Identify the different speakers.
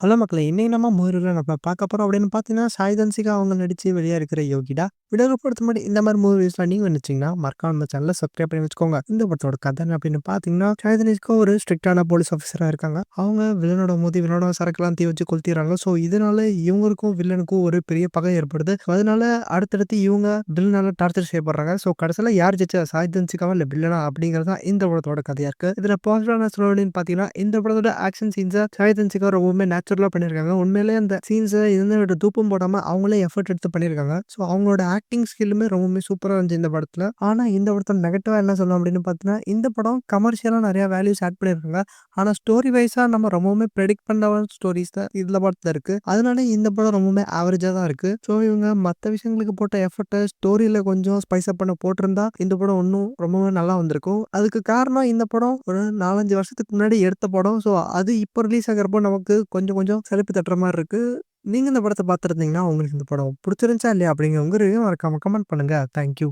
Speaker 1: Hello மக்களே! இன்னைக்கு நம்ம மூவில நம்ம பார்க்க போறோம் அப்படின்னு பார்த்தீங்கன்னா, சாய் தன்சிகா அவங்க நடிச்சு வெளியா இருக்கிற யோகிடா. வீடியோக்கு போறதுக்கு முன்னாடி இந்த மாரி மூவிஸ்லாம் நீங்க நடிச்சீங்கன்னா, மறக்காம நம்ம சேனல சப்ஸ்கிரைப் பண்ணி வச்சுக்கோங்க. இந்த படத்தோட கதை என்ன அப்படின்னு பார்த்தீங்கன்னா, சாய் தன்சிகா ஒரு ஸ்ட்ரிக்ட்டான போலீஸ் ஆஃபீஸரா இருக்காங்க. அவங்க வில்லனோட மோதி வில்லனோட சரக்குலாம் தீ வச்சு கொளுத்திர்றாங்க. ஸோ, இதனால இவங்களுக்கும் வில்லனுக்கும் ஒரு பெரிய பகை ஏற்படுது. அதனால அடுத்தடுத்து இவங்க வில்லனால டார்ச்சர் செய்யப்படுறாங்க. ஸோ, கடைசியில யார் ஜெயிச்சா? சாய் தன்சிகாவா இல்ல வில்லனா? அப்படிங்கிறது தான் இந்த படத்தோட கதையா இருக்கு. இதுல பாசிட்டிவான சொல்லணும்னு பார்த்தீங்கன்னா, இந்த படத்தோட ஆக்ஷன் சீன்ஸ சாய் தன்சிகா ரொம்பவுமே நேச்சுரலா பண்ணியிருக்காங்க. உண்மையிலேயே அந்த சீன்ஸ எந்த தூப்பும் போடாம அவங்களே எஃபோர்ட் எடுத்து பண்ணியிருக்காங்க. ஸோ, அவங்களோட ஆக்டிங் ஸ்கில்லுமே ரொம்பவுமே சூப்பரா இருந்துச்சு இந்த படத்துல. ஆனா, இந்த படத்தோட நெகட்டிவா என்ன சொல்லலாம் அப்படின்னு பார்த்தீங்கன்னா, இந்த படம் கமர்ஷியலா நெறைய வேல்யூஸ் ஆட் பண்ணியிருக்காங்க. ஆனா, ஸ்டோரி வைஸா நம்ம ரொம்பவுமே பிரெடிக்ட் பண்ண ஸ்டோரீஸ் தான் இதுல படத்துல இருக்கு. அதனால இந்த படம் ரொம்பவுமே ஆவரேஜா தான் இருக்கு. ஸோ, இவங்க மத்த விஷயங்களுக்கு போட்ட எஃபோர்ட்ட ஸ்டோரியில கொஞ்சம் ஸ்பைஸ் அப் பண்ண போட்டிருந்தா, இந்த படம் இன்னும் ரொம்பவே நல்லா வந்திருக்கும். அதுக்கு காரணம் இந்த படம் ஒரு 4, 5 வருஷத்துக்கு முன்னாடி எடுத்த படம். ஸோ, அது இப்போ ரிலீஸ் ஆகுறப்போ நமக்கு கொஞ்சம் கொஞ்சம் சலிப்பு தட்டுற மாரி இருக்கு. நீங்க இந்த படத்த பார்த்துருந்தீங்கன்னா, உங்களுக்கு இந்த படம் புடிச்சிருந்துச்சா இல்லையா? அப்படிங்கிற உங்க ரிவ்யூ மறக்காம கமெண்ட் பண்ணுங்க. Thank you.